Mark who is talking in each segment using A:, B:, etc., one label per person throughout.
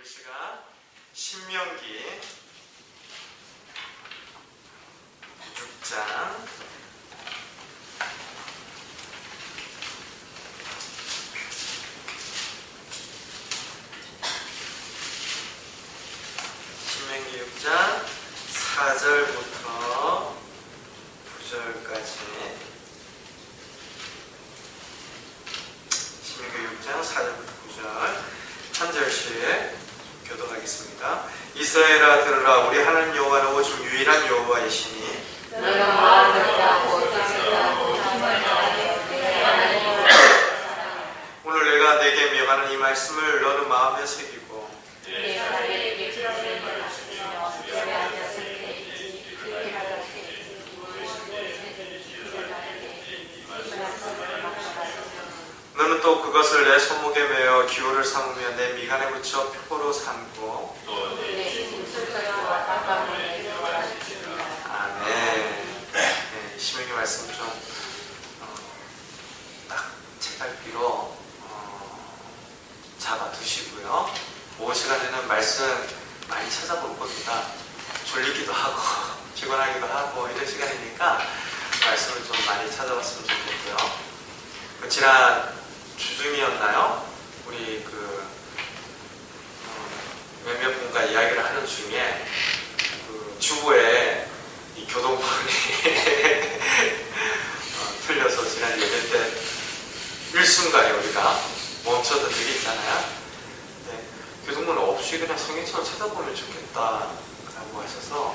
A: 우리 시간 신명기 6장 신명기 6장 4절부터 9절까지 신명기 6장 4절부터 9절 한 절씩 교독하겠습니다. 이스라엘아 들으라. 우리 하나님 여호와는 오직 유일한 여호와이시니 오늘 내가 내게 명하는 이 말씀을 너는 마음에 새기고 너는 또 그것을 내 손목에 매어 기호를 삼으며 내 미간에 붙여 표로 삼고 아멘. 네, 신명기 말씀 좀 딱 책갈피로 잡아두시고요. 오후 시간에는 말씀 많이 찾아볼 겁니다. 졸리기도 하고 피곤하기도 하고 이런 시간이니까 말씀을 좀 많이 찾아봤으면 좋겠고요. 지난 주중이었나요? 우리 몇몇 분과 이야기를 하는 중에 주보에 이 교동문이 틀려서 지난 예배 때 일순간에 우리가 멈췄던 적이 있잖아요. 네, 교동문 없이 그냥 성경책을 찾아보면 좋겠다라고 하셔서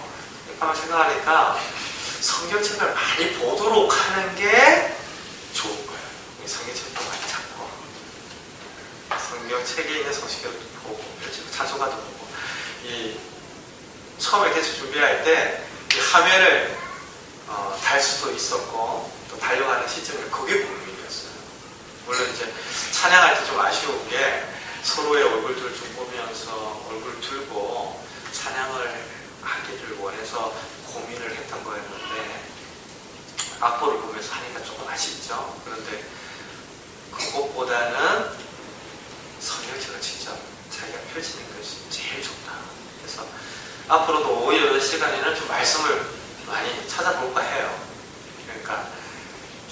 A: 가만 생각하니까 성경책을 많이 보도록 하는 게 좋은 거예요. 성경책도 많이 찾고 성경책에 있는 성식을 보고 찬송가도 보고 처음에 개최 준비할 때 이 화면을 달 수도 있었고 또 달려가는 시점이 그게 고민이었어요. 물론 이제 찬양할 때 좀 아쉬운 게 서로의 얼굴들 좀 보면서 얼굴 들고 찬양을 하기를 원해서 고민을 했던 거였는데 악보를 보면서 하니까 조금 아쉽죠. 그런데 그것보다는 성경책을 직접 자기가 펼치는 것이 제일 좋다. 그래서 앞으로도 오후 8시간에는 좀 말씀을 많이 찾아볼까 해요. 그러니까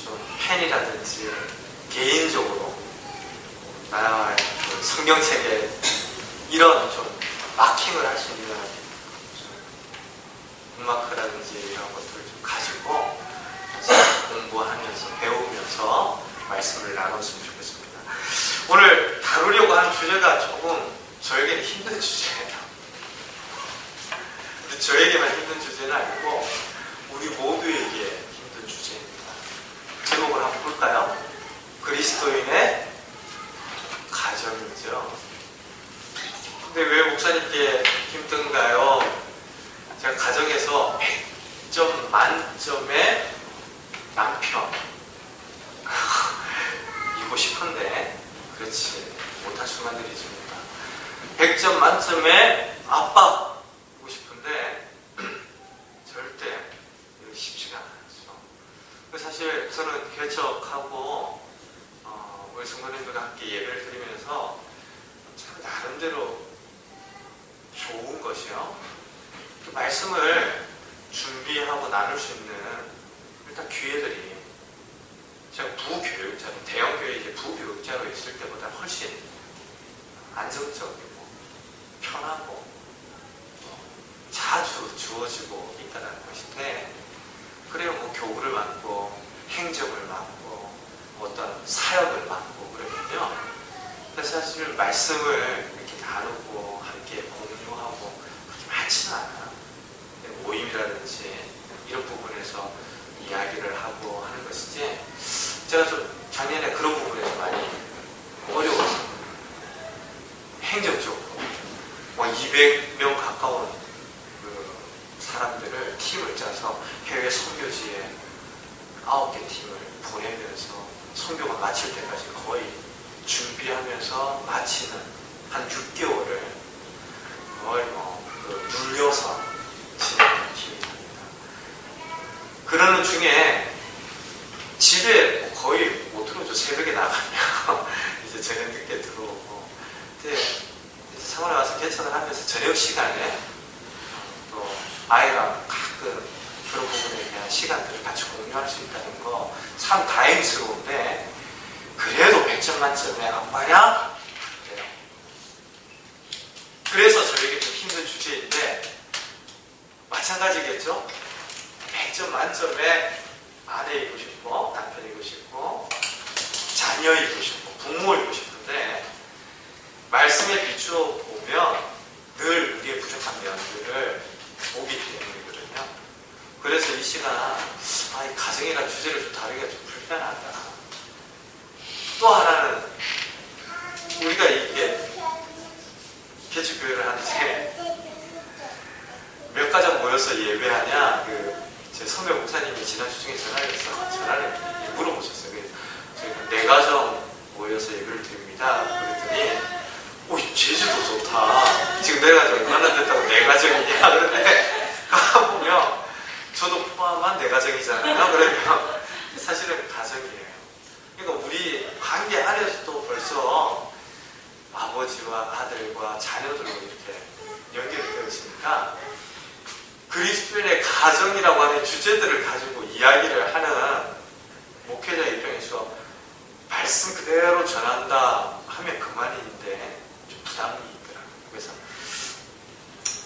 A: 좀 펜이라든지 개인적으로 나의 성경책에 이런 좀 마킹을 할 수 있는 북마크라든지 이런 것들을 좀 가지고 공부하면서 배우면서 말씀을 나눴으면 좋겠습니다. 오늘 다루려고 하는 주제가 조금 저에게는 힘든 주제예요. 근데 저에게만 힘든 주제는 아니고 우리 모두에게 힘든 주제입니다. 제목을 한번 볼까요? 그리스도인의 가정이죠. 근데 왜 목사님께 힘든가요? 제가 가정에서 100점 만점의 남편 이고 싶은데 그렇지 못할 수만들 있습니다. 100점 만점의 아빠 이고 싶은데 절대 쉽지가 않았죠. 사실 저는 개척하고 우리 성도님들과 함께 예배를 드리면서 참 나름대로 좋은 것이요. 그 말씀을 준비하고 나눌 수 있는 일단 기회들이 제가 부교육자로 대형교회 이제 부교육자로 있을 때보다 훨씬 안정적이고 편하고 자주 주어지고 있다는 것인데 그래요. 뭐 교구를 맡고 행정을 맡고 어떤 사역을 맡고 그러면요. 그래서 사실 말씀을 이렇게 나누고 함께 공유하고 그렇게 많지는 않아요. 모임이라든지 이런 부분에서 이야기를 하고 하는 것이지 제가 좀 작년에 그런 부분에서 많이 어려웠어요. 행정적으로 200명 가까운 사람들을 팀을 짜서 해외 선교지에 9개 팀을 보내면서 선교가 마칠 때까지 거의 준비하면서 마치는 한 6개월을 거의 눌려서 진행하는 팀입니다. 그러는 중에 집에 거의 못 들어오죠. 새벽에 나가면 이제 저녁 늦게 들어오고. 근데 이제 창원에 와서 개척 공유할 수 있다는 거 참 다행스러운데, 그래도 100점 만점에 아빠냐? 그래요. 그래서 저에게 좀 힘든 주제인데, 마찬가지겠죠? 100점 만점에 아내이고 싶고, 남편이고 싶고, 자녀이고 싶고, 부모이고 싶은데, 말씀에 비추어 보면 늘 우리의 부족한 면들을 보기 때문이거든요. 그래서 이 시간, 이 가정이란 주제를 좀 다루기가 좀 불편하다. 또 하나는, 우리가 이게 개척교회를 하는데 몇 가정 모여서 예배하냐, 제 선배 목사님이 지난주 중에 전화를 물어보셨어요. 저희가 4가정 모여서 예배를 드립니다. 그랬더니, 제주도 좋다. 지금 내려가지 얼마나 됐다고 4가정이냐. 그런데 가보면 저도 포함한 4가정이잖아요. 그러면 사실은 가정이에요. 그러니까 우리 관계 안에서도 벌써 아버지와 아들과 자녀들로 이렇게 연결이 되어 있으니까, 그리스도인의 가정이라고 하는 주제들을 가지고 이야기를 하는 목회자 입장에서 말씀 그대로 전한다 하면 그만인데 좀 부담이 있더라고요. 그래서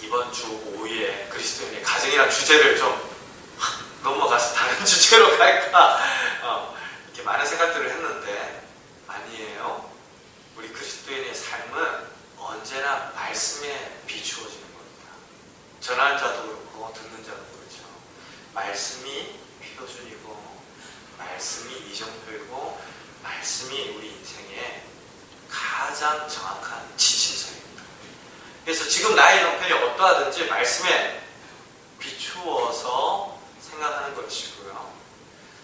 A: 이번 주 오후에 그리스도인의 가정이라는 주제를 좀 넘어가서 다른 주제로 갈까, 이렇게 많은 생각들을 했는데, 아니에요. 우리 그리스도인의 삶은 언제나 말씀에 비추어지는 겁니다. 전하는 자도 그렇고 듣는 자도 그렇죠. 말씀이 표준이고, 말씀이 이정표이고, 말씀이 우리 인생의 가장 정확한 지침서입니다. 그래서 지금 나의 형편이 어떠하든지 말씀에 비추어서 생각하는 것이고요.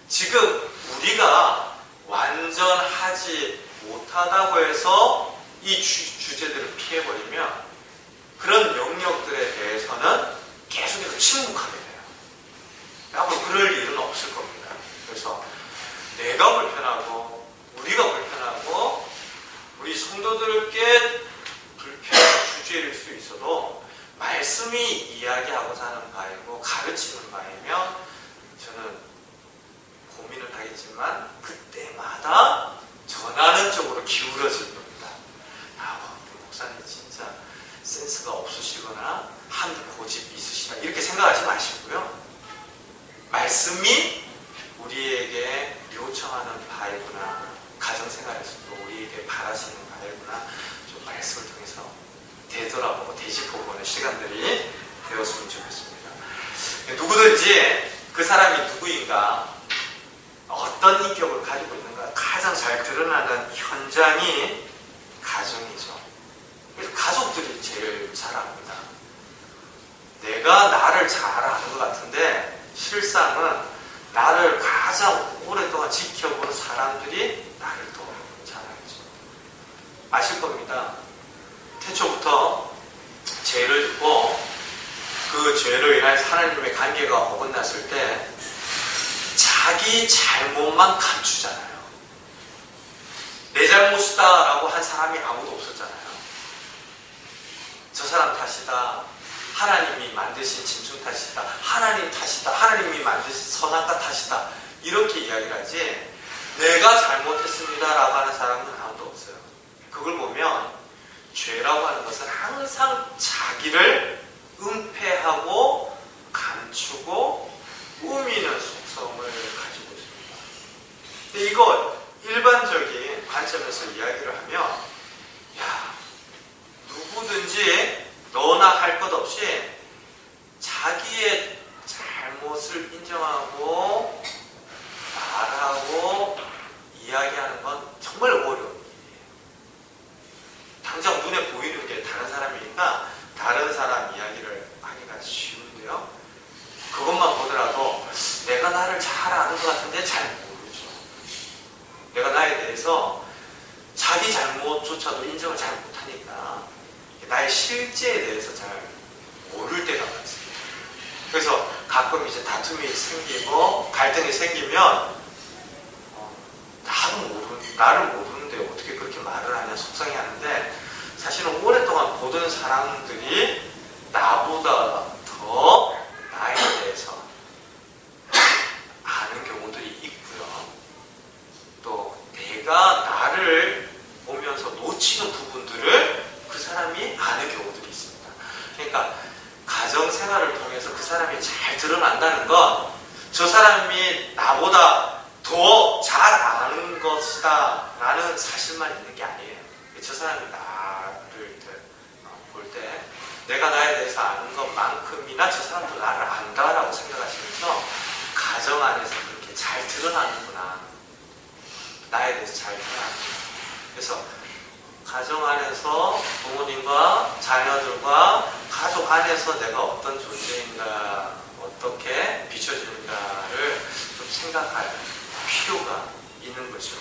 A: 지금 우리가 완전하지 못하다고 해서 이 주제들을 피해버리면 그런 영역들에 대해서는 계속해서 침묵하게 돼요. 앞으로 그럴 일은 없을 겁니다. 그래서 내가 불편하고 우리가 불편하고 우리 성도들께 불편한 주제일 수 있어도 말씀이 이야기하고자 하는 바이고 가르치는 바이면 저는 고민을 하겠지만 그때마다 전하는 쪽으로 기울어질 겁니다. 목사님 진짜 센스가 없으시거나 한 고집이 있으시다 이렇게 생각하지 마시고요. 말씀이 우리에게 요청하는 바이구나, 가정생활에서도 우리에게 바라시는 바이구나, 좀 말씀을 통해서 되돌아보고 되짚어보는 시간들이 되었으면 좋겠습니다. 누구든지 그 사람이 누구인가, 어떤 인격을 가지고 있는가 가장 잘 드러나는 현장이 가정이죠. 그래서 가족들이 제일 잘 압니다. 내가 나를 잘 아는 것 같은데 실상은 나를 가장 오랫동안 지켜본 사람들이 나를 더 잘 알죠. 아실 겁니다. 태초부터 죄를 짓고 그 죄로 인해서 하나님의 관계가 어긋났을 때 자기 잘못만 감추잖아요. 내 잘못이다라고 한 사람이 아무도 없었잖아요. 저 사람 탓이다, 하나님이 만드신 짐승 탓이다, 하나님 탓이다, 하나님이 만드신 선악과 탓이다, 이렇게 이야기를 하지 내가 잘못했습니다 라고 하는 사람은 아무도 없어요. 그걸 보면 죄라고 하는 것은 항상 자기를 은폐하고 감추고 꾸미는 속성을 가지고 있습니다. 근데 이거 일반적인 관점에서 이야기를 하면, 야, 누구든지 너나 할 것 없이 자기의 잘못을 인정하고 말하고 이야기하는 건 정말 어려운 일이에요. 당장 눈에 보이는 게 다른 사람이니까 다른 사람 이야기를 하기가 쉬운데요. 그것만 보더라도 내가 나를 잘 아는 것 같은데 잘 모르죠. 내가 나에 대해서 자기 잘못조차도 인정을 잘 못하니까 나의 실제에 대해서 잘 모를 때가 많습니다. 그래서 가끔 이제 다툼이 생기고 갈등이 생기면 나를 모르는데 어떻게 그렇게 말을 하냐 속상해하는데, 사실은 오랫동안 보던 사람들이 나보다 더 나에 대해서 아는 것이다 라는 사실만 있는 게 아니에요. 저 사람이 나를 볼 때 내가 나에 대해서 아는 것만큼이나 저 사람도 나를 안다라고 생각하시면서 가정 안에서 그렇게 잘 드러나는구나. 나에 대해서 잘 드러나는구나. 그래서 가정 안에서 부모님과 자녀들과 가족 안에서 내가 어떤 존재인가, 어떻게 비춰지는가를 좀 생각할 필요가 있는 거죠.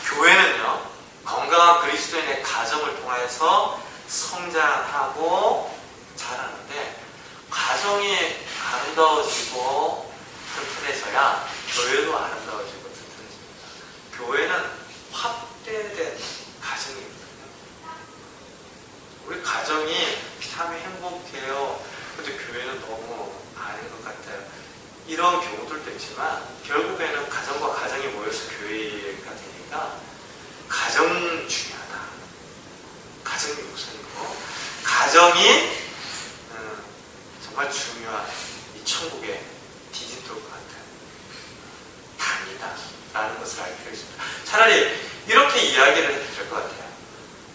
A: 교회는요, 건강한 그리스도인의 가정을 통해서 성장하고 자라는데, 가정이 아름다워지고 튼튼해져야 교회도 아름다워지고 튼튼해집니다. 교회는 확대된 가정이거든요. 우리 가정이 참 행복해요. 근데 교회는 너무 아닌 것 같아요. 이런 경우들도 있지만 결국에는 가정과 가정이 모여서 교회가 되니까 가정 중요하다. 가정이 우선이고 가정이 정말 중요한 이 천국의 디지털 같은 단위다 라는 것을 알 필요가 있습니다. 차라리 이렇게 이야기를 해도 될 것 같아요.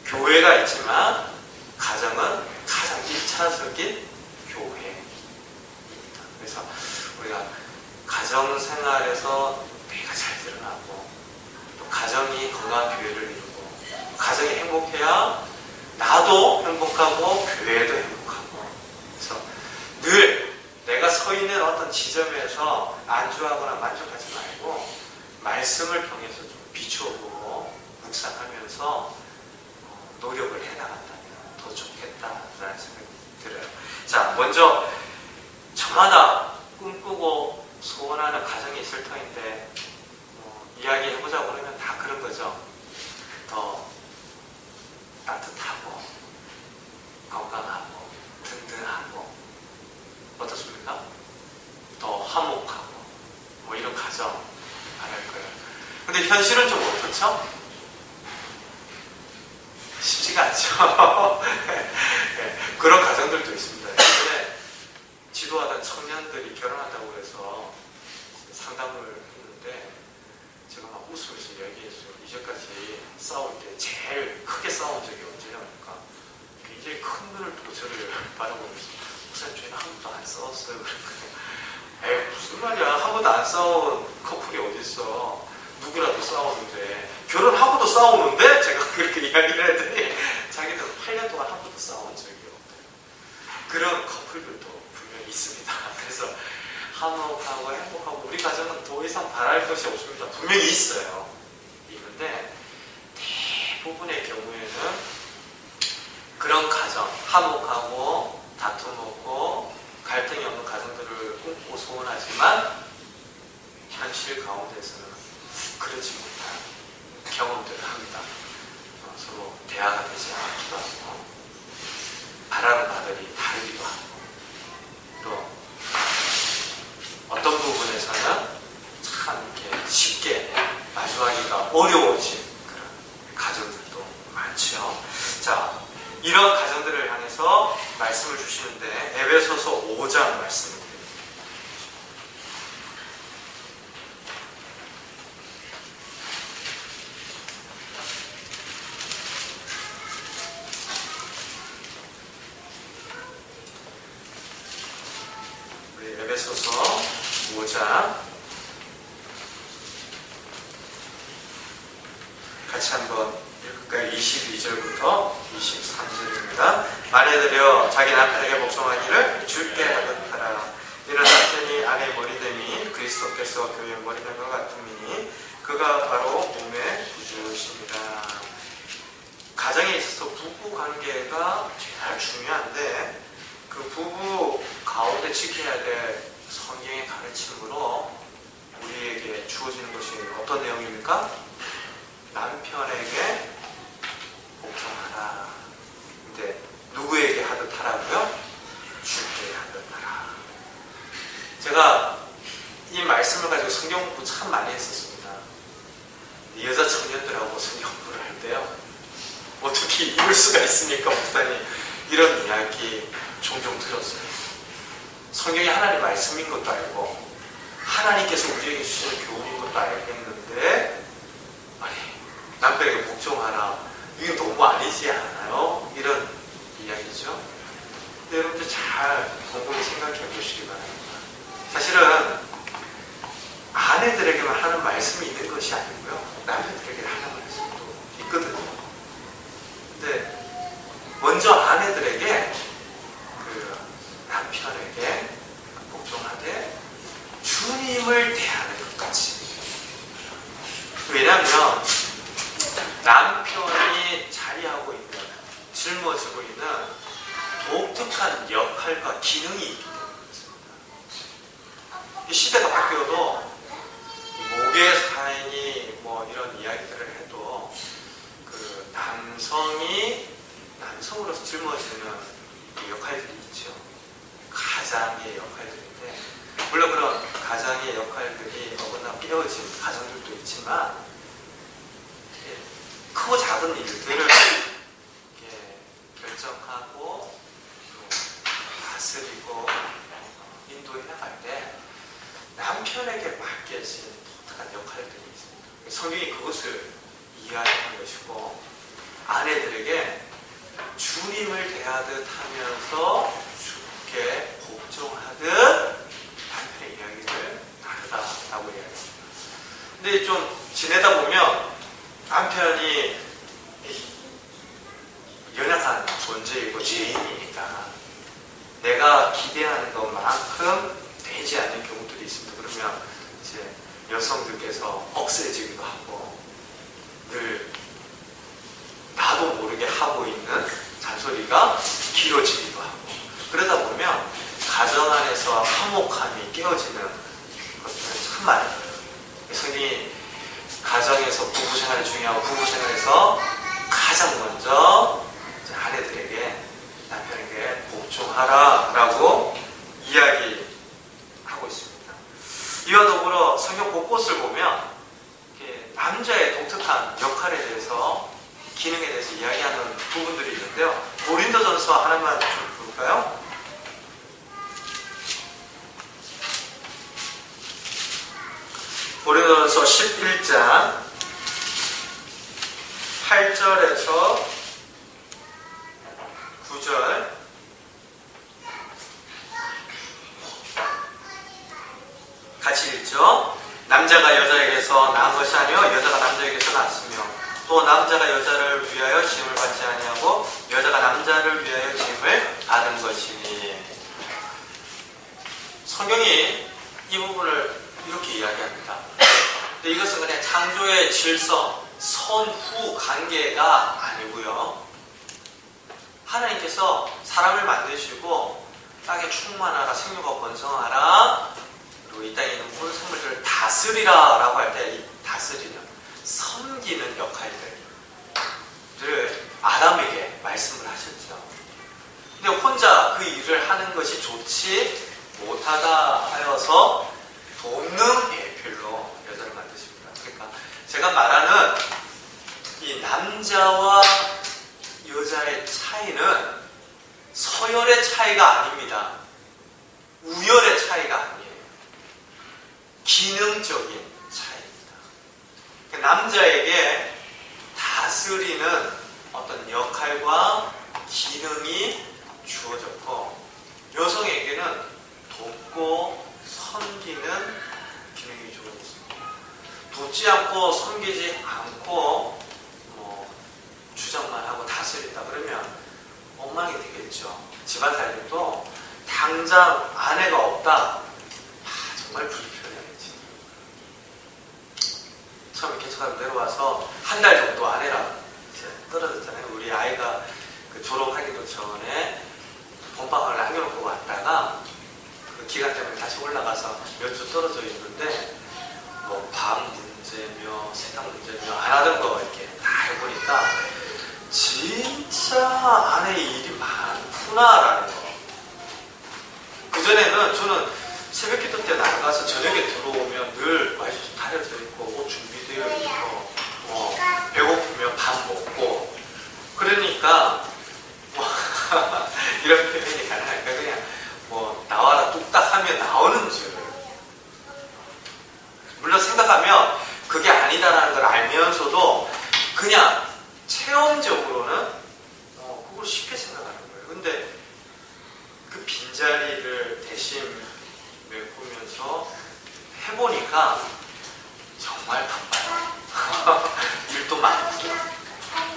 A: 교회가 있지만 가정은 가장 1차적인 교회입니다. 그래서 우리가 가정 생활에서 내가 잘 드러나고 또 가정이 건강한 교회를 이루고 가정이 행복해야 나도 행복하고 교회도 행복하고. 그래서 늘 내가 서 있는 어떤 지점에서 안주하거나 만족하지 말고 말씀을 통해서 좀 비추어보고 묵상하면서 노력을 해나간다면 더 좋겠다라는 생각이 들어요. 자, 먼저 저마다 꿈꾸고 소원하는 가정이 있을 터인데 이야기해보자고 그러면 다 그런 거죠. 더 따뜻하고 건강하고 든든하고 어떻습니까? 더 화목하고 뭐 이런 가정 말할 거예요. 근데 현실은 좀 어떻죠? 쉽지가 않죠. 그런 가정들도 있습니다. 예전에 지도하던 청년들이 결혼한다고 해서 상담을 했는데 제가 막 웃으면서 이야기했어요. 이제까지 싸울 때 제일 크게 싸운 적이 언제냐니까 굉장히 큰 눈을 보고 저를 바라보면서 목사님 저희는 한 번도 안 싸웠어요. 에이 무슨 말이야, 한 번도 안 싸운 커플이 어딨어. 누구라도 싸우는데 결혼하고도 싸우는데 제가 그렇게 이야기를 했더니 자기들은 8년 동안 한 번도 싸운 적이 없대요. 그런 커플들도 분명히 있습니다. 그래서 화목하고 행복하고 우리 가정은 더 이상 바랄 것이 없습니다. 분명히 있어요. 있는데 대부분의 경우에는 그런 가정, 화목하고 다툼 없고 갈등이 없는 가정들을 꿈꾸고 소원하지만 현실 가운데서는 그렇지 못한 경험들을 합니다. 서로 대화가 되지 않기도 하고 바라는 바들이 다르기도 하고 또 어떤 부분에서는 참 이렇게 쉽게 마주하기가 어려워진 그런 가정들도 많죠. 자, 이런 가정들을 향해서 말씀을 주시는데 에베소서 5장 말씀입니다. 에베소서 5장 같이 한번 읽을까요? 22절부터 23절입니다. 아내들여 자기 남편에게 복종하기를 주께 하듯 하라. 이는 남편이 아내의 머리됨이 그리스도께서 교회의 머리된 것 같음이니 그가 바로 몸의 구주시니라. 가정에 있어서 부부 관계가 제일 중요한데 그 부부 가운데 지켜야 될 성경의 가르침으로 우리에게 주어지는 것이 어떤 내용입니까? 남편에게 복종하라. 근데 누구에게 하듯 하라고요? 주께 하듯 하라. 제가 이 말씀을 가지고 성경 공부 참 많이 했었습니다. 여자 청년들하고 성경 공부를 할 때요, 어떻게 이럴 수가 있습니까, 목사님? 이런 이야기 종종 들었어요. 성경이 하나님 말씀인 것도 알고 하나님께서 우리에게 주시는 교훈인 것도 알겠는데 복종하라. 이게 너무 아니지 않아요? 이런 이야기죠. 근데 여러분들 잘 곰곰이 생각해 보시기 바랍니다. 사실은 아내들에게만 하는 말씀이 있는 것이 아니고요. 남편들에게 하는 말씀도 있거든요. 근데 먼저 아내들에게 그 남편에게 복종하되 주님을 대하는 것까지. 왜냐하면 남편이 자리하고 있는, 짊어지고 있는 독특한 역할과 기능이 있기 때문입니다. 이 시대가 바뀌어도 목의 사인이 뭐 이런 이야기들을 해도 그 남성으로서 짊어지는 역할들이 있죠. 가장의 역할들인데, 물론 그런 가장의 역할들이 어긋나 깨어진 가정들도 있지만, 크고 작은 일들을 결정하고 또 다스리고 인도해 나갈 때 남편에게 맡겨진 독특한 역할들이 있습니다. 성경이 그것을 이해하는 것이고, 아내들에게 주님을 대하듯 하면서 주께 복종하듯 남편의 이야기를 다르다라고 이야기합니다. 근데 좀 지내다 보면 남편이 연약한 존재이고 죄인이니까 내가 기대하는 것만큼 되지 않는 경우들이 있습니다. 그러면 이제 여성들께서 억세지기도 하고 늘 나도 모르게 하고 있는 잔소리가 길어지기도 하고, 그러다 보면 가정 안에서 화목함이 깨어지는 것들은 참 많아요. 성경이 가정에서 부부생활이 중요하고 부부생활에서 가장 먼저 아내들에게, 남편에게 복종하라라고 이야기하고 있습니다. 이와 더불어 성경 곳곳을 보면 남자의 독특한 역할에 대해서, 기능에 대해서 이야기하는 부분들이 있는데요. 고린도전서 하나만 좀 볼까요? 고린도전서 11장 8절에서 9절. 같이 읽죠. 남자가 여자에게서 낳은 것이 아니요 여자가 남자에게서 낳았으며, 또 남자가 여자를 위하여 지음을 받지 아니하고 여자가 남자를 위하여 지음을 받은 것이니. 성경이 이 부분을 이렇게 이야기합니다. 근데 이것은 그냥 창조의 질서, 선후 관계가 아니고요. 하나님께서 사람을 만드시고 땅에 충만하라, 생육하고 번성하라, 그리고 이 땅에 있는 모든 생물들을 다스리라 라고 할 때 이 다스리는, 섬기는 역할들을 아담에게 말씀을 하셨죠. 근데 혼자 그 일을 하는 것이 좋지 못하다 하여서 돕는 예필로 여자를 만드십니다. 그러니까 제가 말하는 이 남자와 여자의 차이는 서열의 차이가 아닙니다. 우열의 차이가 아니에요. 기능적인 차이입니다. 남자에게 다스리는 어떤 역할과 기능이 주어졌고, 여성에게는 돕고 섬기는 기능이 주어졌습니다. 돕지 않고 섬기지 않고 주장만 하고 다스린다 그러면 엉망이 되겠죠. 집안 살림도 당장 아내가 없다, 정말 불편하겠지. 처음에 개척하고 내려와서 한 달 정도 아내랑 이제 떨어졌잖아요. 우리 아이가 그 졸업하기도 전에 본방을 남겨놓고 왔다가 그 기간 때문에 다시 올라가서 몇 주 떨어져 있는데, 뭐 밥 문제며 세탁 문제며 안 하던 거 이렇게 다 해보니까 진짜 아내의 일이 많구나라는 거. 그전에는 저는 새벽 기도 때 나가서 저녁에 들어오면 늘 와이셔츠 다려져 있고 옷 준비되어 있고 배고프면 밥 먹고, 그러니까 이런 표현이 가능하니까 그냥 나와라 뚝딱 하면 나오는 줄. 물론 생각하면 그게 아니다라는 걸 알면서도 그냥 체험적으로는 그걸 쉽게 생각하는 거예요. 근데 그 빈자리를 대신 메꾸면서 해보니까 정말 바빠요. 일도 많고.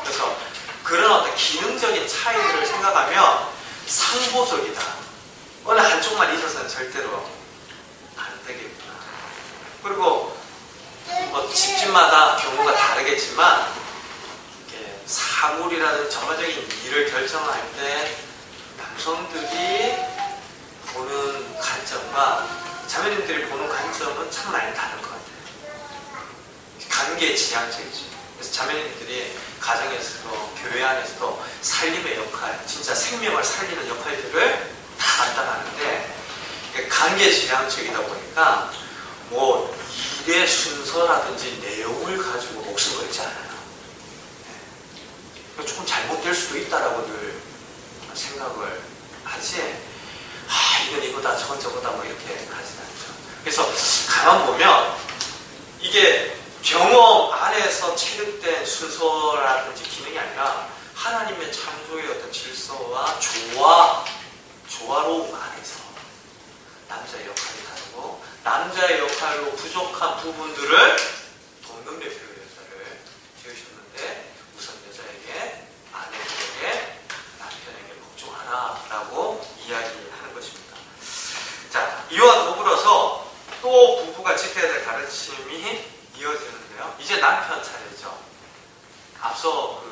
A: 그래서 그런 어떤 기능적인 차이들을 생각하면 상보적이다. 어느 한쪽만 있어서는 절대로 안 되겠구나. 그리고 뭐 집집마다 경우가 다르겠지만 사물이라든지 전반적인 일을 결정할 때 남성들이 보는 관점과 자매님들이 보는 관점은 참 많이 다른 것 같아요. 관계지향적이죠. 그래서 자매님들이 가정에서도 교회 안에서도 살림의 역할, 진짜 생명을 살리는 역할들을 다 감당하는데 관계지향적이다 보니까 뭐 일의 순서라든지 내용을 가지고 목숨 걸지 않아요. 조금 잘못될 수도 있다라고 늘 생각을 하지, 이건 이거다 저건 저거다 뭐 이렇게 하진 않죠. 그래서 가만 보면 이게 경험 안에서 체득된 순서라든지 기능이 아니라 하나님의 창조의 어떤 질서와 조화로움 안에서 남자의 역할이 다르고 남자의 역할로 부족한 부분들을 돕는 대표로 여자를 지으셨는데 우선 여자에게, 아내에게, 남편에게 복종하라라고 이야기하는 것입니다. 자, 이와 더불어서 또 부부가 지켜야 될 가르침이 이어지는데요. 이제 남편 차례죠. 앞서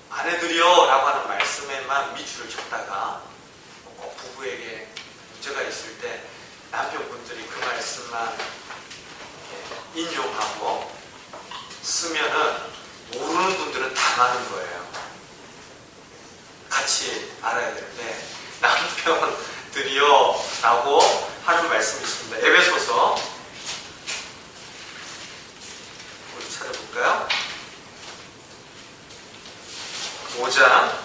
A: 아내들이여 라고 하는 말씀에만 미주를 쳤다가 꼭 부부에게 문제가 있을 때 남편분들이 그 말씀만 인용하고 쓰면은 모르는 분들은 당하는 거예요. 같이 알아야 되는데 남편들이여 라고 하는 말씀이 있습니다. 에베소서 우리 찾아볼까요? 5장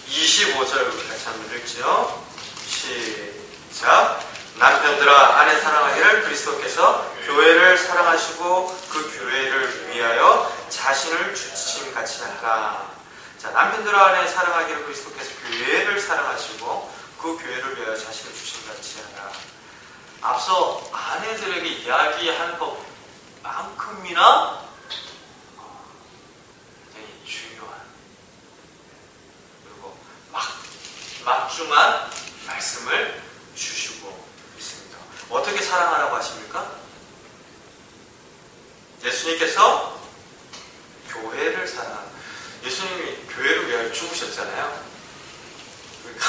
A: 25절 같이 한번 읽죠. 시작. 남편들아 아내 사랑하기를 그리스도께서 교회를 사랑하시고 그 교회를 위하여 자신을 주심같이 하라. 자, 남편들아 아내 사랑하기를 그리스도께서 교회를 사랑하시고 그 교회를 위하여 자신을 주심같이 하라. 앞서 아내들에게 이야기하는 것만큼이나 굉장히 중요한 그리고 막중한 말씀을 주시고 있습니다. 어떻게 사랑하라고 하십니까? 예수님께서 교회를 예수님이 교회를 위하여 죽으셨잖아요. 그러니까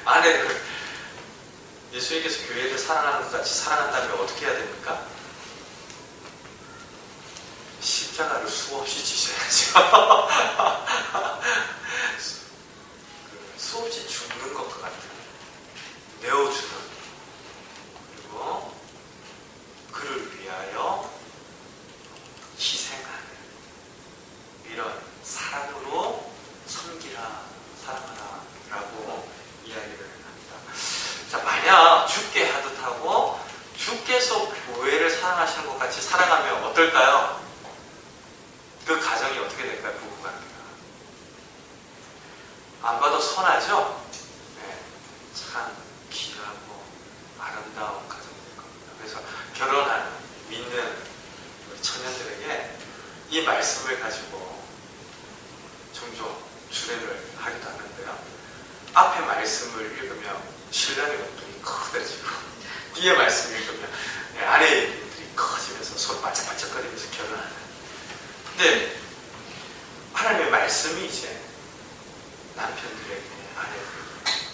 A: 아내를 예수님께서 교회를 사랑하는 것 같이 사랑한다면 어떻게 해야 됩니까? 십자가를 수없이 지셔야죠. 수없이 죽는 것과 같은 내어주는, 그리고 그를 위하여 희생하는 이런 사랑으로 섬기라, 사랑하라 라고 이야기를 합니다. 자, 만약 주께 하듯 하고 주께서 교회를 사랑하시는 것 같이 살아가면 어떨까요? 그 가정이 어떻게 될까요? 부부관계가 안 봐도 선하죠? 네, 참 귀하고 아름다운 가정이 될 겁니다. 그래서 결혼하는 믿는 우리 처녀들에게 이 말씀을 가지고 종종 주례를 하기도 하는데요. 앞에 말씀을 읽으면 신랑의 목동이 커져지고 뒤에 말씀을 읽으면 아내의 눈들이 커지면서 서로 반짝반짝거리면서 결혼하는. 근데 하나님의 말씀이 이제 남편들에게, 아내들에게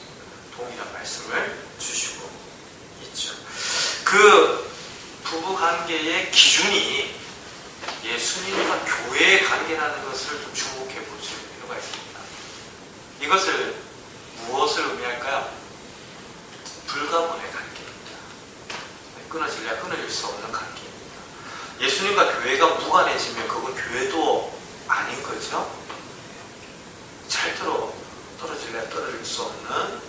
A: 동일한 말씀을 주시고 있죠. 그 부부관계의 기준이 예수님과 교회의 관계라는 것을 좀 주목해 볼 필요가 있습니다. 이것을 무엇을 의미할까요? 불가분의 관계입니다. 끊어질래야 끊어질 수 없는 관계입니다. 예수님과 교회가 무관해지면 그건 교회도 아닌 거죠. 절대로 떨어질래야 떨어질 수 없는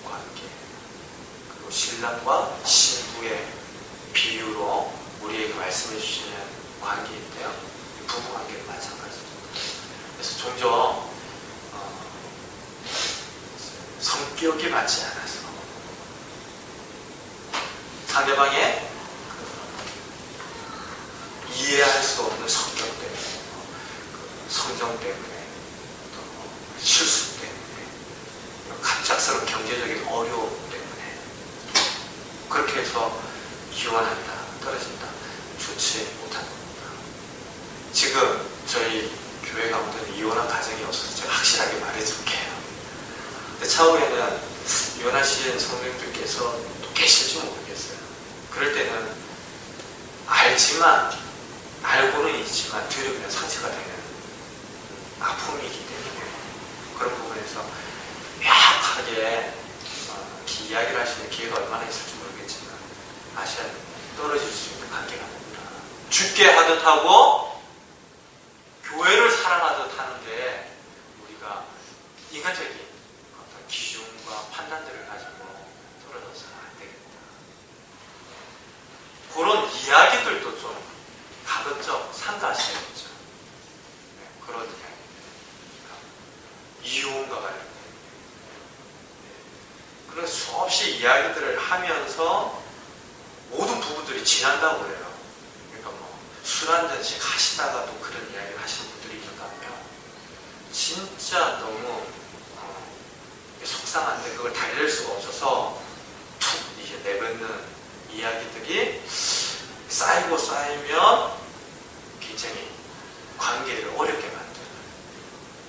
A: 관계. 그리고 신랑과 신부의 비유로 우리에게 말씀해 주시는 관계인데요. 부부관계는 마찬가지입니다. 그래서 종종 성격이 맞지 않아서 상대방의 이해할 수 없는 성격 때문에, 성정 때문에, 또 실수 때문에, 갑작스러운 경제적인 어려움 때문에 그렇게 해서 이혼한다, 떨어진다, 좋지 못한 겁니다. 지금 저희 교회 가운데는 이혼한 가정이 없어서 제가 확실하게 말해줄게요. 근데 차후에는 이혼하신 성도님들께서 또 계실지 모르겠어요. 그럴 때는 알고는 있지만 뒤로 그냥 상처가 되는 아픔이기 때문에 그런 부분에서 명확하게 이야기를 할 수 있는 기회가 얼마나 있을지 모르겠지만 아셔야 됩니다. 떨어질 수 있는 관계가 아닙니다. 죽게 하듯 하고 교회를 사랑하듯 하는데 우리가 인간적인 어떤 기준과 판단들을 가지고 떨어져서는 안 되겠다. 그런 이야기들도 좀 가급적 삼가하셔야겠죠. 네, 그런 이야기입니다. 이혼과 관련된. 그런 수없이 이야기들을 하면서 모든 부부들이 지난다고 그래요. 그러니까 뭐 술 한 잔씩 하시다가도 그런 이야기를 하시는 분들이 있는가 하면 진짜 너무 속상한데 그걸 달랠 수가 없어서 툭 이제 내뱉는 이야기들이 쌓이고 쌓이면 굉장히 관계를 어렵게 만드는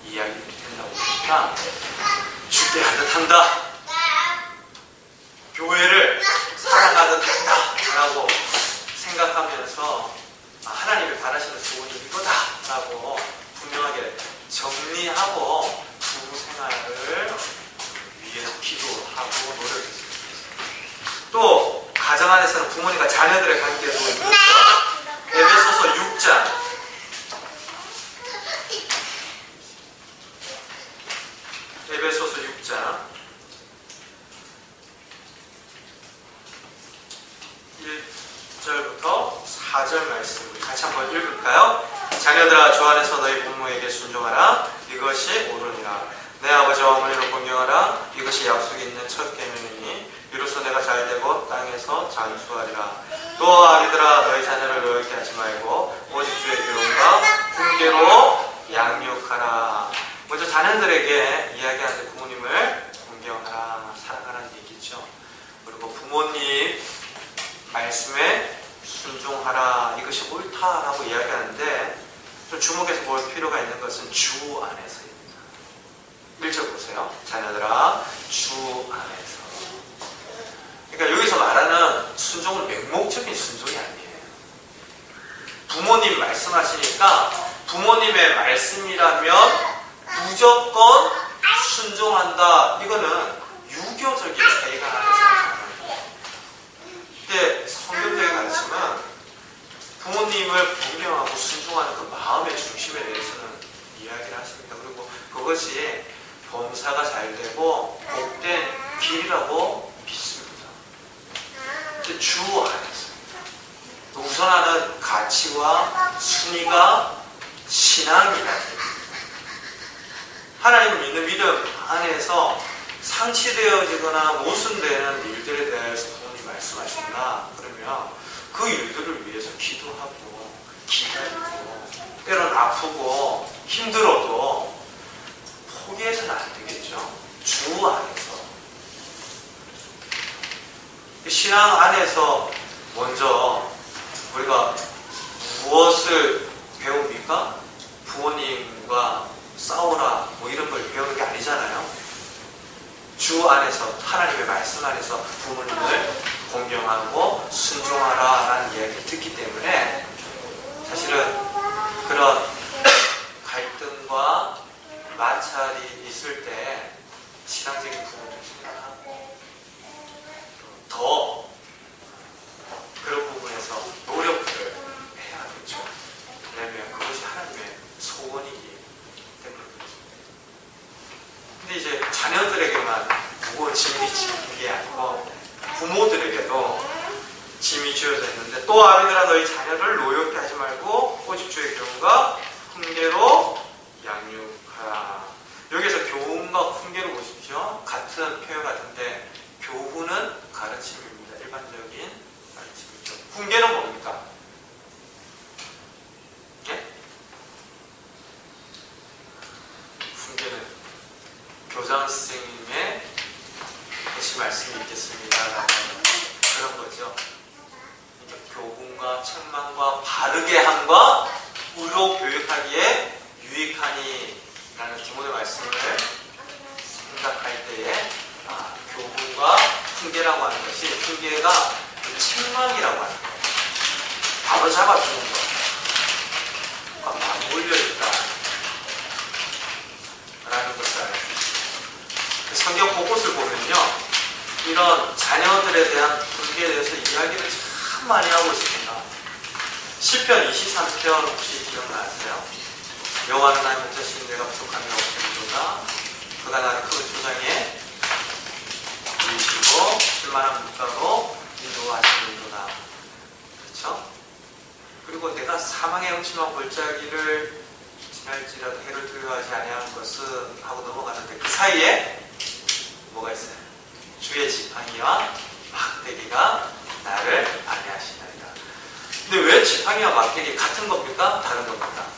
A: 이야기들이 된다고 보니까 죽게 하듯 한다, 교회를 사랑하듯 한다 라고 생각하면서 하나님이 바라시는 소원이 이거다 라고 분명하게 정리하고 부부 생활을 위해서 기도하고 노력했습니다. 또 가정 안에서는 부모님과 자녀들의 관계도 있는데요. 에베소서 6장 에베소서 6장 1절부터 4절 말씀 우리 같이 한번 읽을까요? 자녀들아 주 안에서 너희 부모에게 순종하라. 이것이 옳으니라. 내 아버지와 어머니를 공경하라. 이것이 약속이 있는 첫 계명이니 이로써 내가 잘되고 땅에서 장수하리라. 또 아기들아 너희 자녀를 노엽게 하지 말고 오직 주의 교훈과 훈계로 양육하라. 먼저 자녀들에게 이야기하는데 부모님을 공경하라, 사랑하라는 얘기죠. 그리고 부모님 말씀에 순종하라, 이것이 옳다라고 이야기하는데 좀 주목해서 볼 필요가 있는 것은 주 안에서입니다. 1절 보세요. 자녀들아 주 안에서. 그러니까 여기서 말하는 순종은 맹목적인 순종이 아니에요. 부모님 말씀하시니까 부모님의 말씀이라면 무조건 순종한다. 이거는 유교적인 세계관 안에서 말하는 거예요. 근데 성경적인 가르침은 부모님을 공경하고 순종하는 그 마음의 중심에 대해서는 이야기를 하십니다. 그리고 그것이 범사가 잘 되고 복된 길이라고 믿습니다. 근데 주 안에서 우선하는 가치와 순위가 신앙이다. 하나님을 믿는 믿음 안에서 상치되어지거나 모순되는 일들에 대해서 부모님 말씀하신다. 그러면 그 일들을 위해서 기도하고 기다리고 때로는 아프고 힘들어도 포기해서는 안 되겠죠. 주 안에서. 신앙 안에서 먼저 우리가 무엇을 배웁니까? 부모님과 싸우라 뭐 이런 걸 배우는 게 아니잖아요. 주 안에서 하나님의 말씀 안에서 부모님을 공경하고 순종하라 라는 이야기를 듣기 때문에 사실은 그런 갈등과 마찰이 있을 때 신앙적인 부분을 생각하고 더 그런 부분에서 노력을 해야겠죠. 왜냐하면 그것이 하나님의 소원이기 때문에 그렇습니다. 근데 이제 자녀들에게만 무거운 짐이 지는 게 아니고 부모들에게도 짐이 주어져 있는데 또 아비들아 너희 자녀를 노엽게 하지 말고 오직 주의 교훈과 훈계로 양육하라. 교장 선생님의 다시 말씀이 있겠습니다. 그런 거죠. 그러니까 교훈과 책망과 바르게 함과 의로 교육하기에 유익하니 라는 디모데 말씀을 생각할 때에 교훈과 훈계라고 하는 것이 훈계가 책망이라고 하는 거예요. 바로 잡아주는 거. 막 몰려있다 라는 것을 알고 있습니다. 성경 곳곳을 보면요, 이런 자녀들에 대한 훈계에 대해서 이야기를 참 많이 하고 있습니다. 시편 23편 혹시 기억나세요? 여호와는 나의 목자시니 내가 부족함이 없으리로다. 그가 나를 큰 초장에 이르시고 쉴만한 물가로 인도하시리로다. 그렇죠? 그리고 내가 사망의 음침한 골짜기를 지날지라도 해를 두려워하지 아니하는 것은 하고 넘어갔는데 그 사이에 뭐가 있어요? 주의 지팡이와 막대기가 나를 안위하시나이다. 근데 왜 지팡이와 막대기 같은 겁니까? 다른 겁니까?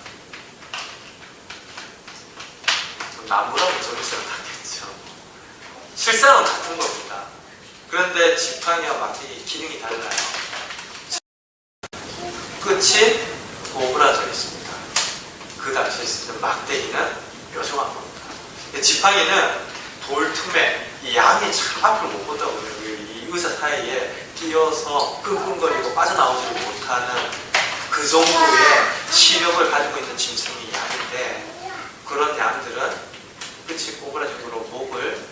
A: 나무라고 저기 생각하겠죠. 실상은 같은 겁니다. 그런데 지팡이와 막대기 기능이 달라요. 끝이 오그라져 있습니다. 그 당시에 쓰는 막대기는 뾰족한 겁니다. 지팡이는 돌 틈에 이 양이 참 앞을 못 본다고요. 이 의자 사이에 끼어서 끙끙거리고 빠져나오지 못하는 그 정도의 시력을 가지고 있는 짐승이 양인데, 그런 양들은 끝이 오그라진 거로 목을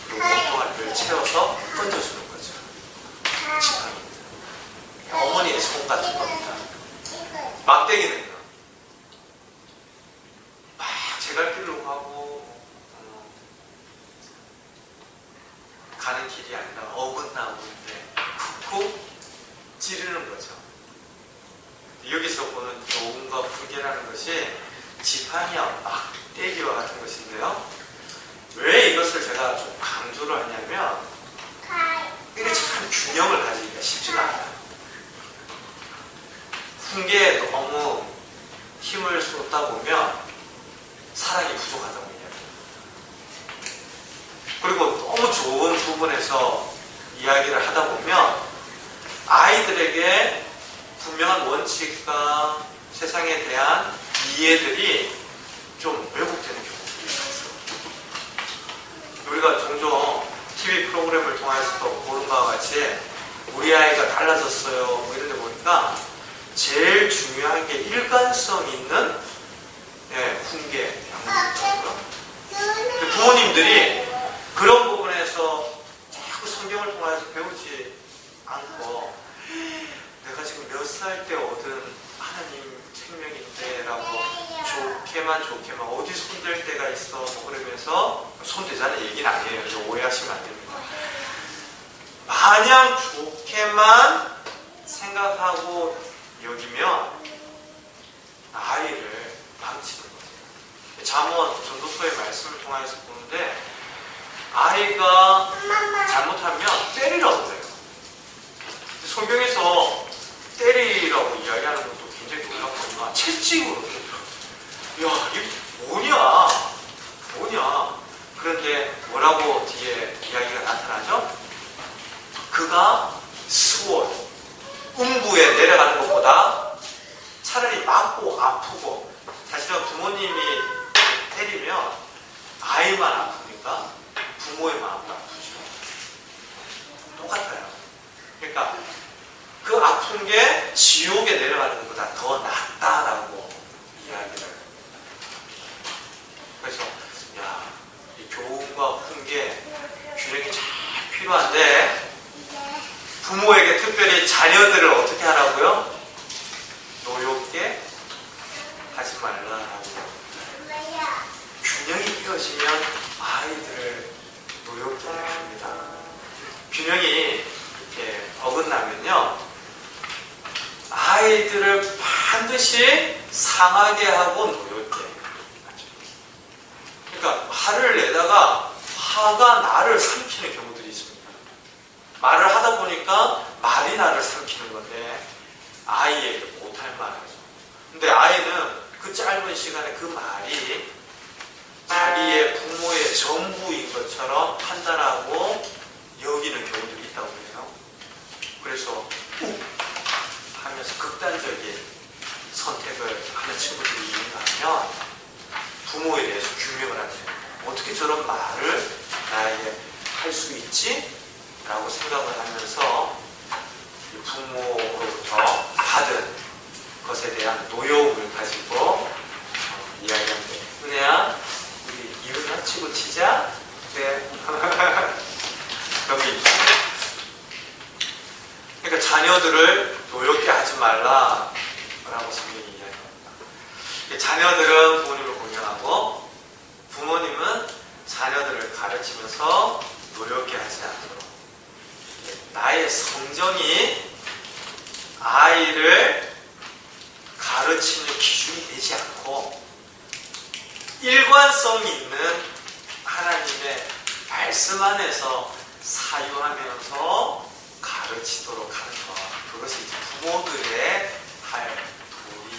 A: 그리고 몸통알을 채워서 던져주는 거죠. 지팡이입니다. 어머니의 손 같은 겁니다. 막대기는요, 막 제갈길로 가고 가는 길이 아니라 어긋나무인데 쿡쿡 찌르는 거죠. 여기서 보는 교훈과 훈계라는 것이 지팡이와 막대기와 같은 것인데요, 왜 이것을 제가 좀 강조를 하냐면, 이게 참 균형을 가지기가 쉽지가 않아요. 훈계에 너무 힘을 쏟다 보면 사랑이 부족하다고 얘기합니다. 그리고 너무 좋은 부분에서 이야기를 하다 보면 아이들에게 분명한 원칙과 세상에 대한 이해들이 좀 왜곡되는 경우들이 있어요. 우리가 종종 TV 프로그램을 통해서도 보는 바와 같이 우리 아이가 달라졌어요 뭐 이런 데 보니까 제일 중요한 게 일관성 있는 훈계, 양육이더라고요. 부모님들이 그런 부분에서 자꾸 성경을 통해서 배우지 않고 내가 지금 몇 살 때 얻은 하나님 생명인데 라고 좋게만 어디 손댈 때가 있어 뭐 그러면서, 손대자는 얘기는 아니에요. 이거 오해하시면 안 됩니다. 마냥 좋게만 생각하고 여기면 아이를 망치는 거예요. 잠언 전도서의 말씀을 통해서 보는데 아이가 잘못하면 때리라고 해요. 성경에서 때리라고 이야기하는 것도 굉장히 놀랍거든요. 채찍으로 때리라고. 야, 이게 뭐냐? 그런데 뭐라고 뒤에 이야기가 나타나죠? 그가 수월, 음부에 내려가는 것보다 차라리 맞고 아프고, 사실은 부모님이 때리면 아이만 아프니까 부모의 마음도 아프죠. 똑같아요. 그러니까 그 아픈 게 지옥에 내려가는 것보다 더 낫다라고 이야기를. 그래서 이 교훈과 훈계 균형이 잘 필요한데, 부모에게 특별히 자녀들을 어떻게 하라고요? 노엽게 하지 말라라고. 균형이 이루어지면 아이들을 노엽게 합니다. 균형이 이렇게 어긋나면요, 아이들을 반드시 상하게 하고 노엽게 하죠. 그러니까 화를 내다가 화가 나를 삼키는 경우들이 있습니다. 말을 하다 보니까 말이 나를 삼키는 건데 아이에게 못할 말을 하죠. 근데 아이는 그 짧은 시간에 그 말이 자기의 부모의 전부인 것처럼 판단하고 여기는 경우들이 있다고 해요. 그래서 하면서 극단적인 선택을 하는 친구들이 있는가 하면 부모에 대해서 규명을 하세요. 어떻게 저런 말을 나에게 할 수 있지? 라고 생각을 하면서 부모로부터 받은 것에 대한 노여움을 가지고 이야기합니다. 은혜야, 우리 이웃나 치고 치자? 네. 그런 게 있죠. 그러니까 자녀들을 노엽게 하지 말라라고 성경이 이야기합니다. 자녀들은 부모님을 공경하고 부모님은 자녀들을 가르치면서 노엽게 하지 않도록 나의 성정이 아이를 가르치는 기준이 되지 않고 일관성 있는 하나님의 말씀 안에서 사유하면서 가르치도록 하는 것, 그것이 부모들의 할 도리.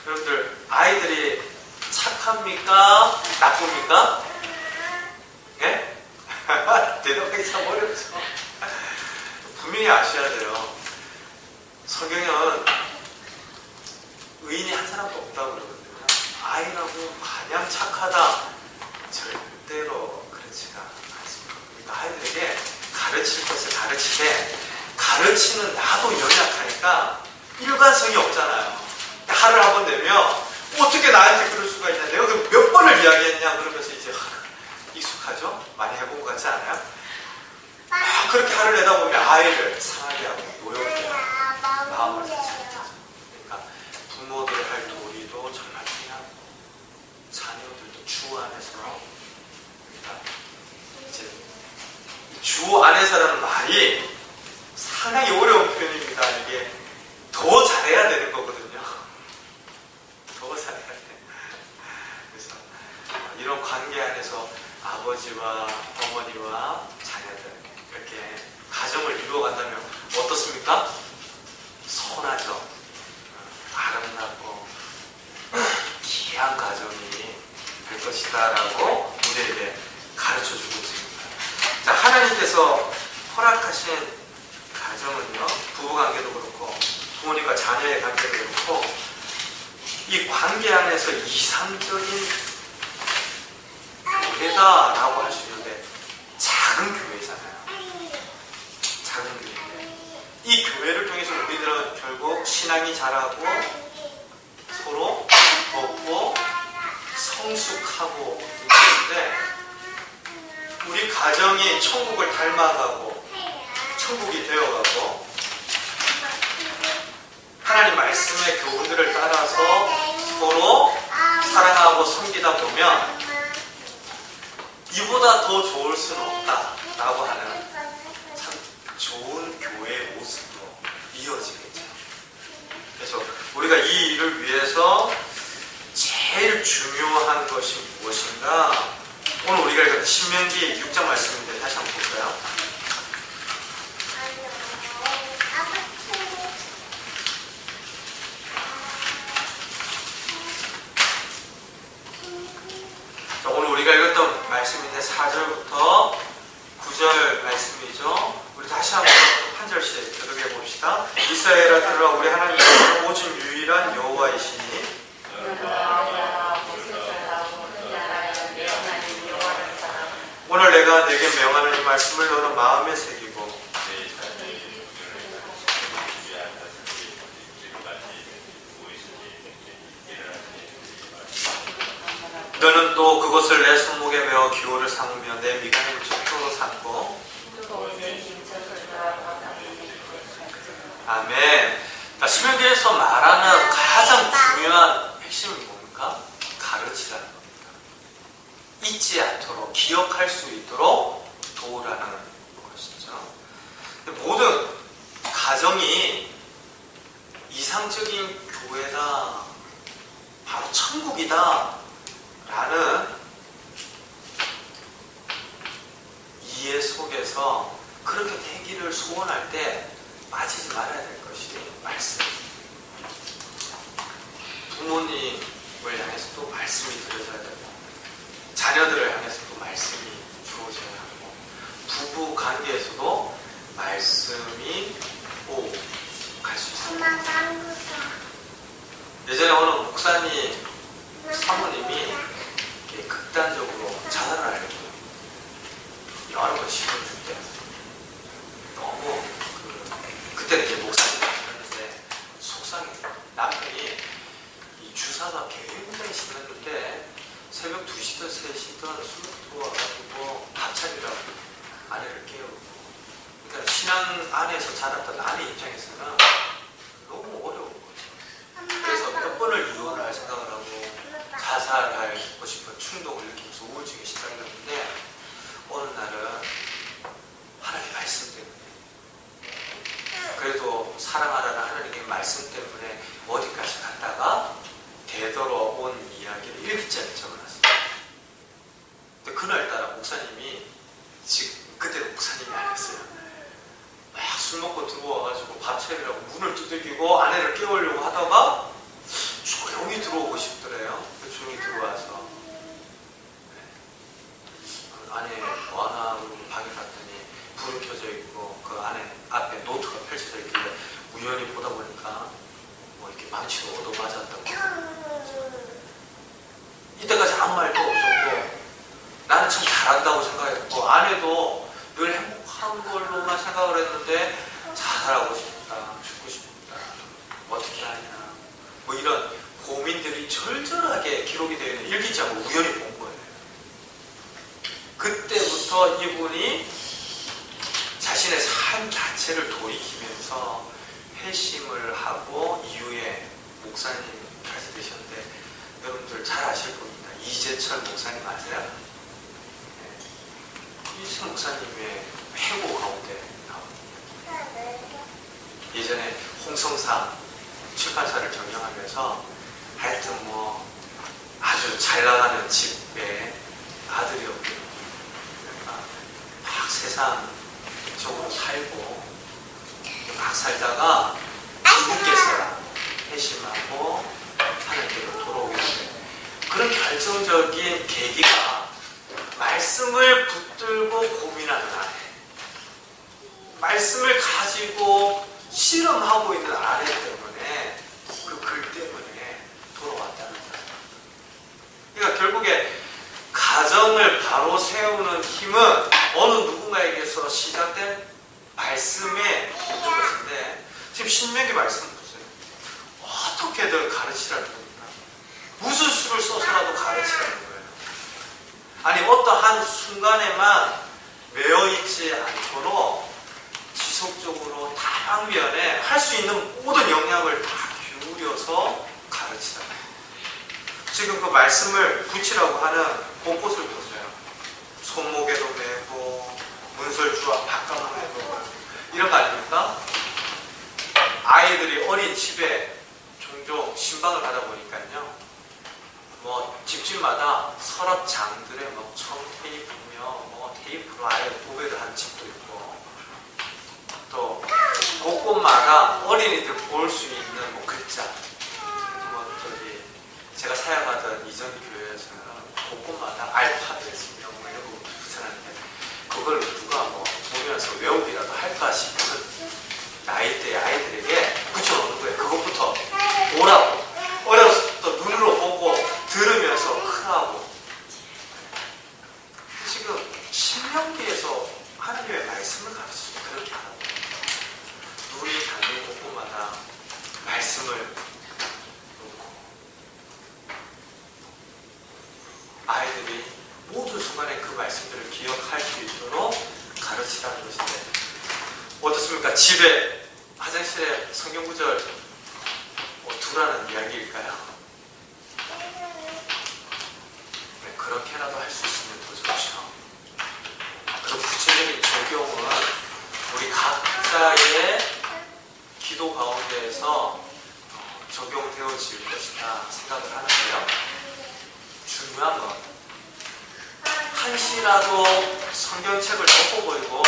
A: 여러분들, 아이들이 착합니까? 나쁩니까? 예? 대답하기 참 어렵죠. 분명히 아셔야 돼요. 성경은 의인이 한 사람도 없다고 그러거든요. 아이라고 마냥 착하다, 절대로 그렇지가 않습니다. 그러니까 아이들에게 가르칠 것을 가르치되 가르치는 나도 연약하니까 일관성이 없잖아요. 화를 한번 내면 어떻게 나한테 그럴 수가 있냐, 내가 몇 번을 이야기했냐, 그러면서 이제 익숙하죠? 많이 해본 것 같지 않아요? 그렇게 화를 내다 보면 아이를 상하게 하고 노엽게 하고 마음을 다치죠. 그러니까 부모들의 할 도리도 정말 중요하고 자녀들도 주 안에서, 그러니까 이제 주 안에서라는 말이 상당히 어려운 표현입니다. 이게 더 잘해야 되는 거거든요. 더 잘해야 돼. 그래서 이런 관계 안에서 아버지와 어머니와 자녀들 이렇게 가정을 이루어간다면 어떻습니까? 선하죠. 아름답고 귀한 가정이 될 것이다 라고 우리에게 가르쳐주고 있습니다. 자, 하나님께서 허락하신 가정은요, 부부관계도 그렇고 부모님과 자녀의 관계도 그렇고 이 관계 안에서 이상적인 교회다라고 할 수 있는데 작은 교회잖아요. 작은 교회인데 이 교회를 통해서 우리들은 결국 신앙이 자라고 서로 돕고 성숙하고 있는데 우리 가정이 천국을 닮아가고 천국이 되어가고 하나님 말씀의 교훈들을 따라서 서로 사랑하고 섬기다 보면 이보다 더 좋을 수는 없다라고 하는 참 좋은 교회의 모습으로 이어지겠죠. 그래서 우리가 이 일을 위해서 제일 중요한 것이 무엇인가? 오늘 우리가 읽은 신명기 6장 말씀인데 다시 한번 볼까요? 자, 오늘 우리가 읽었던 말씀인데 4절부터 9절 말씀이죠. 우리 다시 한번 한 절씩 되돌려 봅시다. 이스라엘아 들으라, 우리 하나님은 오직 유일한 여호와이시니 오늘 내가 내게 명하는 이 말씀을 너는 마음에 새기고 너는 또 그것을 내 손목에 메어 기호를 삼으며 내 미간을 척도로 삼고. 아멘. 신명기에서 말하는 가장 중요한 핵심이 뭡니까? 가르치라는 겁니다. 잊지 않도록, 기억할 수 있도록 도우라는 것이죠. 모든 가정이 이상적인 교회다, 바로 천국이다 라는 이해 속에서 그렇게 되기를 소원할 때 빠지지 말아야 될 것이 말씀. 부모님을 향해서도 말씀이 들어져야 되고, 자녀들을 향해서도 말씀이 주어져야 하고, 부부 관계에서도 말씀이 갈 수 있습니다. 예전에 어느 목사님 사모님이 극단적으로 자살을 하려고 여러 번 시도를 줄 때 너무 그때는 이제 목사님이 아니었는데 속상해요. 남편이 이 주사가 굉장히 심했는데 새벽 2시든 3시든 술 들어와가지고 밥 차리라고 아내를 깨우고, 그러니까 신앙 안에서 자랐던 아내 입장에서는 너무 어려운 거죠. 그래서 몇 번을 이혼을 할 생각을 하고 자살하고 싶은 충동을 느끼면서 우울증에 시달렸는데, 어느 날은 하나님의 말씀 때문에, 그래도 사랑하라는 하나님의 말씀 때문에 어디까지 갔다가 되돌아온 이야기를 일기장에 적어놨어요. 근데 그날따라 목사님이, 그때는 목사님이 아니었어요. 막 술 먹고 들어와가지고 밥 차리라고 문을 두들기고 아내를 깨우려고 하다가 조용히 들어오고 싶더래요. 조용히 들어와서 안에 뭐 하나 방에 갔더니 불이 켜져 있고 그 안에 앞에 노트가 펼쳐져 있길래 우연히 보다 보니까 뭐 이렇게 망치로 얻어맞았다고. 이때까지 아무 말도 없었고 나는 참 잘한다고 생각했고 아내도 늘 행복한 걸로만 생각을 했는데 자살하고 싶다, 죽고 싶다, 어떻게 하냐, 뭐 이런 고민들이 절절하게 기록이 되어 있는 일기장을 우연히 본 거예요. 그때부터 이분이 자신의 삶 자체를 돌이키면서 회심을 하고 이후에 목사님 가서 되셨는데, 여러분들 잘 아실 겁니다. 이재철 목사님 아세요? 네. 이재철 목사님의 회고 가운데 나옵니다. 예전에 홍성사 출판사를 경영하면서 하여튼 뭐 아주 잘 나가는 집에 아들이었고요. 막 세상적으로 살고 막 살다가 주님께서 회심하고 하나님께로 돌아오게 되는 그런 결정적인 계기가 말씀을 붙들고 고민하는 아내, 말씀을 가지고 실험하고 있는 아내 때문에, 그 글 때문에 돌아왔다는 거예요. 그러니까 결국에 가정을 바로 세우는 힘은 어느 누군가에게서 시작된 말씀에 있는 것인데, 지금 신명기 말씀 보세요. 어떻게든 가르치라는 겁니다. 무슨 수를 써서라도 가르치라는 거예요. 아니 어떠한 순간에만 매여있지 않도록 지속적으로 다방면에 할 수 있는 모든 영향을 다 기울여서 가르치라는 거예요. 지금 그 말씀을 붙이라고 하는 곳곳을 보세요. 손목에도 매고 문설주와 바깥문에도 이런 거 아닙니까? 아이들이 어린 집에 종종 신방을 하다 보니까요, 뭐 집집마다 서랍장들에 뭐 청 테이프며 뭐 테이프로 아예 도배를 한 집도 있고, 또 곳곳마다 어린이들 볼 수 있는 뭐 글자, 뭐 저기 제가 사역하던 이전 교회에서는 곳곳마다 알파벳 명령 뭐 이런 거 붙여놨는데, 그걸 누가 뭐 보면서 외우기라도 할까 싶은 나이대의 아이들에게 붙여놓는 거예요. 그것부터 보라고, 어렸을 때 눈으로 보고 들으면서 크라고. 지금 신명기에서 하나님의 말씀을 가르치죠. 그렇게 하라고. 눈이 닿는 곳곳마다 말씀을 놓고 아이들이 모든 순간에 그 말씀들을 기억할 수 있도록 가르치라는 것인데, 어떻습니까? 집에 화장실에 성경 구절 두라는 이야기일까요? 네, 그렇게라도 할 수 있으면 더 좋죠. 그런 구체적인 적용은 우리 각자의 기도 가운데에서 적용되어질 것이다 생각을 하는데요. 중요한 건 한시라도 성경책을 덮어버리고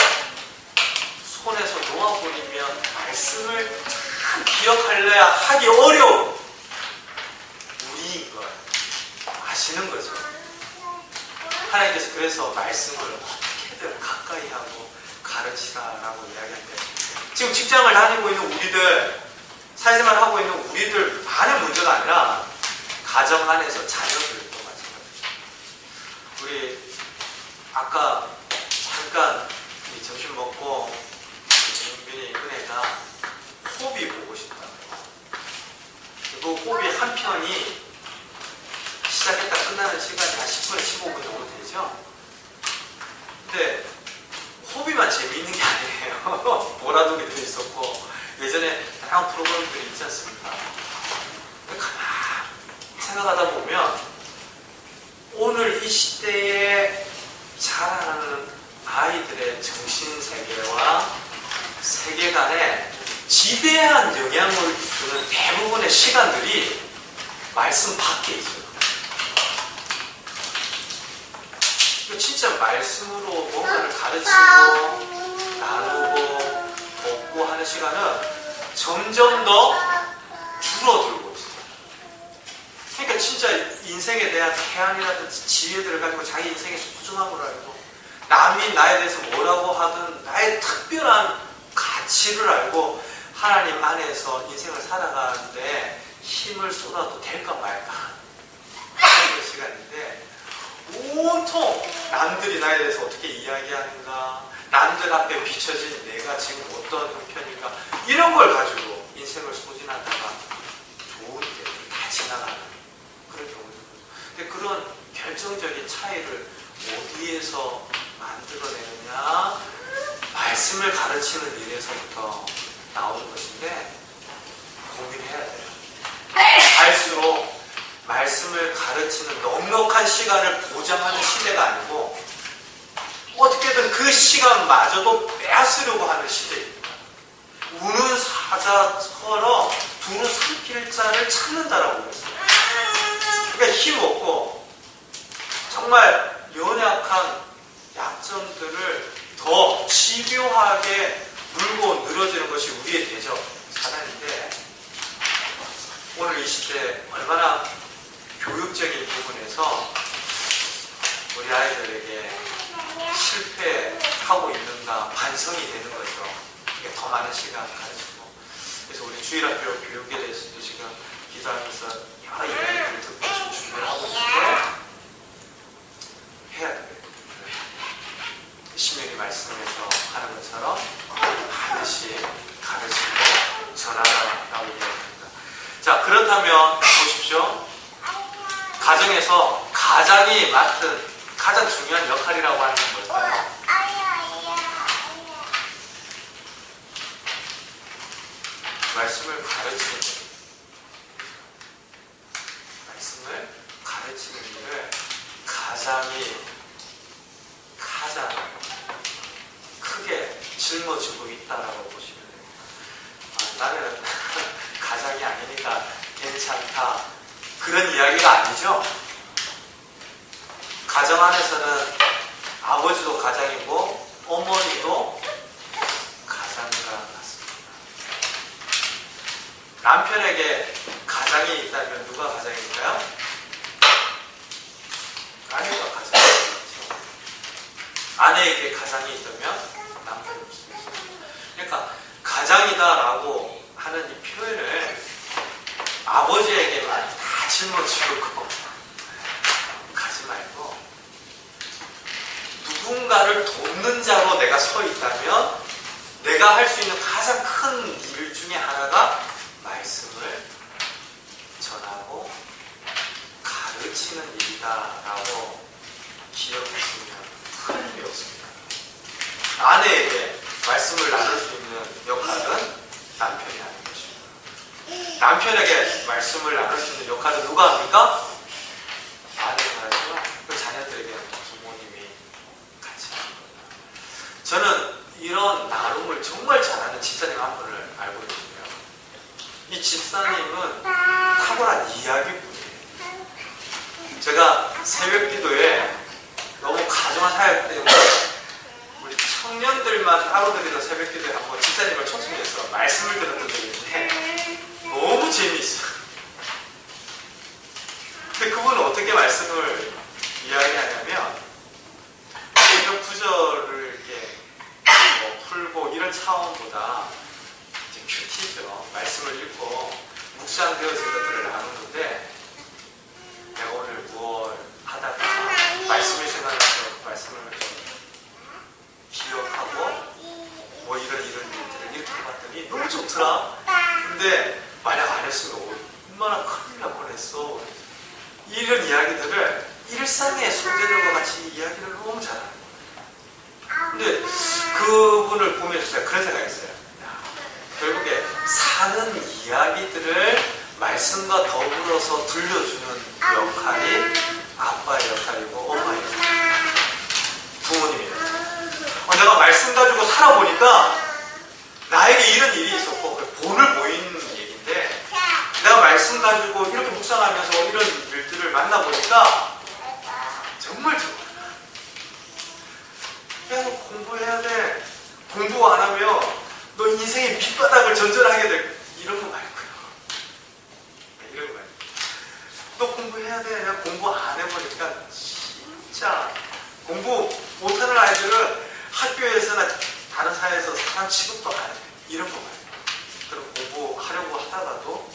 A: 손에서 놓아버리면 말씀을 참 기억하려야 하기 어려운 우리인 거예요. 하나님께서 그래서 말씀을 어떻게든 가까이 하고 가르치라라고 이야기한대요. 지금 직장을 다니고 있는 우리들, 사회생활을 하고 있는 우리들 많은 문제가 아니라 가정 안에서 자녀들도 마찬가지죠. 우리 아까 잠깐 점심 먹고 정빈이 은혜가 호비 보고 싶다고. 그 호비 한 편이 시작했다 끝나는 시간이 한 10분에서 15분 정도 되죠. 근데 호비만 재미있는 게 아니에요. 보라돌이도 있었고 예전에 다양한 프로그램들이 있지 않습니까? 가만 생각하다 보면 오늘 이 시대에 자라나는 아이들의 정신세계와 세계관에 지대한 영향을 주는 대부분의 시간들이 말씀 밖에 있어요. 진짜 말씀으로 뭔가를 가르치고 나누고 돕고 하는 시간은 점점 더 줄어들고 있어요. 그러니까 진짜 인생에 대한 태안이라든지 지혜들을 가지고 자기 인생의 소중함을 알고 남이 나에 대해서 뭐라고 하든 나의 특별한 가치를 알고 하나님 안에서 인생을 살아가는데 힘을 쏟아도 될까 말까 하는 시간인데 온통 남들이 나에 대해서 어떻게 이야기하는가, 남들 앞에 비춰진 내가 지금 어떤 형편인가 이런 걸 가지고 인생을 소진하다가 좋은 게 다 지나가는 그런 경우도 있거든요. 근데 그런 결정적인 차이를 어디에서 만들어내느냐, 말씀을 가르치는 일에서부터 나오는 것인데 고민해야 돼요. 갈수록 말씀을 가르치는 넉넉한 시간을 보장하는 시대가 아니고 어떻게든 그 시간마저도 빼앗으려고 하는 시대입니다. 우는 사자처럼 두루 삼킬 자를 찾는다라고 그랬어요. 그러니까 힘없고 정말 연약한 약점들을 더 집요하게 물고 늘어지는 것이 우리의 대적 사단인데 오늘 이 시대에 얼마나 교육적인 부분에서 우리 아이들에게 실패하고 있는가 반성이 되는 거죠. 더 많은 시간 가지고. 그래서 우리 주일학교 교육에 대해서도 지금 기도하면서 여러 이야기를 듣고 지금 준비를 하고 있는데 해야 돼요. 신명기 말씀에서 하는 것처럼 반드시 가르치고 전하라라고 이야기합니다. 자, 그렇다면 보십시오. 가정에서 가장이 맡은 가장 중요한 역할이라고 하는 건 뭘까요? 말씀을 가르치는 것. 말씀을 가르치는 일을 가장이 가장 크게 짊어지고 있다라고 보시면 됩니다. 나는 가장이 아니니까 괜찮다. 그런 이야기가 아니죠. 가정 안에서는 아버지도 가장이고 어머니도 가장과 같습니다. 남편에게 가장이 있다면 누가 가장일까요? 아내가 가장이죠. 아내에게 가장이 있다면 남편이 없습니다. 그러니까 가장이다라고 하는 이 표현을 아버지에게만 다 짊어지고 가지 말고 누군가를 돕는 자로 내가 서 있다면 내가 할 수 있는 가장 큰 일 중에 하나가 말씀을 전하고 가르치는 일이다라고 기억하시면 틀림이 없습니다. 아내에게 말씀을 나눌 수 있는 역할은 남편이 하는 것입니다. 남편에게 말씀을 나눌 수 있는 역할은 누가 합니까? 아내가 하죠. 그 자녀들에게 부모님이 같이 하는 거예요. 저는 이런 나눔을 정말 잘하는 집사님 한 분을 알고 있는데요. 이 집사님은 탁월한 이야기꾼이에요. 제가 새벽 기도에 너무 가정한 사역 때문에 우리 청년들만 따로 드리던 새벽 기도에 한번 집사님을 초청해서 말씀을 들었던 적이 있는데 너무 재미있어요. 근데 그분은 어떻게 말씀을 이야기하냐면 그런 차원보다 이제 큐티죠. 말씀을 읽고 묵상되어진 것들을 나누는데 내가 오늘 무엇 하다가 말씀을 생각해서 그 말씀을 기억하고 뭐 이런 일들을 이렇게 해봤더니 너무 좋더라. 근데 만약 안 했으면 얼마나 큰일 날 뻔했어. 이런 이야기들을 일상의 소재들과 같이 이야기를 너무 잘해요. 근데 그분을 보면서 제가 그런 생각했어요. 결국에 사는 이야기들을 말씀과 더불어서 들려주는 역할이 아빠의 역할이고 엄마의 역할이고 부모님이에요. 내가 말씀 가지고 살아보니까 나에게 이런 일이 있었고 본을 보이는 얘기인데 내가 말씀 가지고 이렇게 묵상하면서 이런 일들을 만나보니까 정말 야, 너 공부해야 돼. 공부 안 하면 너 인생의 밑바닥을 전전하게 될 이런 거 말고요. 이런 거 말고. 너 공부해야 돼. 내가 공부 안 해보니까 진짜 공부 못하는 아이들은 학교에서나 다른 사회에서 사람 취급도 안 해. 이런 거 말고. 그럼 공부하려고 하다가도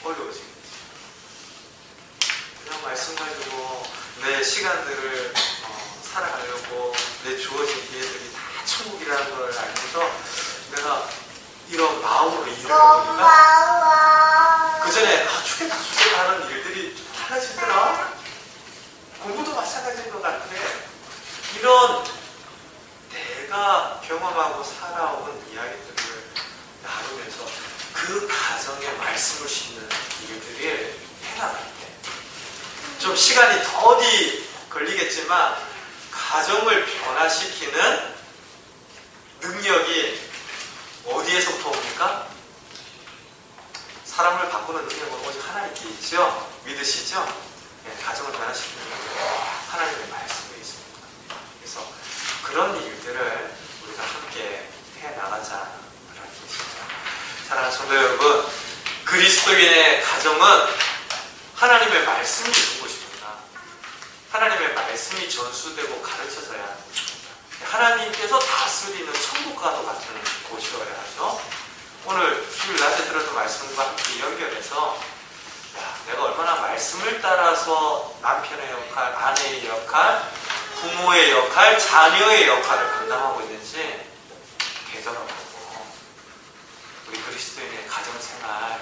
A: 어려워지겠지. 그냥 말씀 가지고 내 시간들을 살아가려고 내 주어진 기회들이 다 천국이라는 걸 알면서 내가 이런 마음으로 일을 해보니까 그 전에 죽겠다 하는 일들이 좀 달라지더라. 공부도 마찬가지인 것 같아. 이런 내가 경험하고 살아온 이야기들을 나누면서 그 가정에 말씀을 싣는 일들이 해나갈 때 좀 시간이 더디 걸리겠지만 가정을 변화시키는 능력이 어디에서부터 옵니까? 사람을 바꾸는 능력은 오직 하나님께 있죠? 믿으시죠? 네, 가정을 변화시키는 능력은 하나님의 말씀에 있습니다. 그래서 그런 일들을 우리가 함께 해나가자라는 뜻이죠. 사랑하는 성도 여러분, 그리스도인의 가정은 하나님의 말씀이 있는 곳입니다. 하나님의 말씀이 전수되고 가르쳐져야 하는 곳입니다. 하나님께서 다스리는 천국과도 같은 곳이어야 하죠. 오늘 주일 낮에 들었던 말씀과 함께 연결해서 내가 얼마나 말씀을 따라서 남편의 역할, 아내의 역할, 부모의 역할, 자녀의 역할을 감당하고 있는지 되돌아보고 우리 그리스도인의 가정생활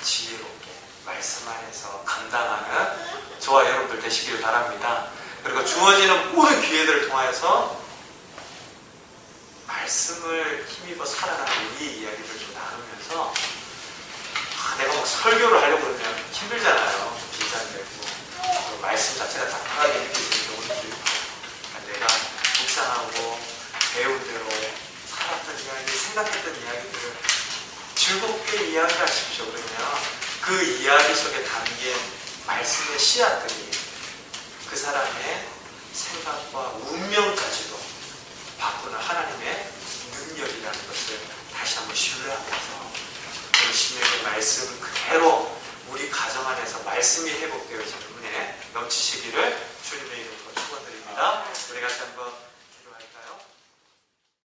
A: 지혜롭게 말씀 안에서 감당하는 저와 여러분들 되시기를 바랍니다. 그리고 주어지는 모든 기회들을 통하여서 말씀을 힘입어 살아가는 우리의 이야기를 좀 나누면서 내가 막 설교를 하려고 그러면 힘들잖아요. 긴장되고 말씀 자체가 답답하게 느껴지는 경우도 있고 내가 묵상하고 배운 대로 살았던 이야기, 생각했던 이야기들을 즐겁게 이야기하십시오. 그러면 그 이야기 속에 담긴 말씀의 씨앗들이 그 사람의 생각과 운명까지도 바꾸는 하나님의 능력이라는 것을 다시 한번 신뢰하면서 오늘 신명의 말씀 그대로 우리 가정 안에서 말씀이 회복되어진 은혜 넘치시기를 주님의 이름으로 축원드립니다. 우리 같이 한번 기도할까요?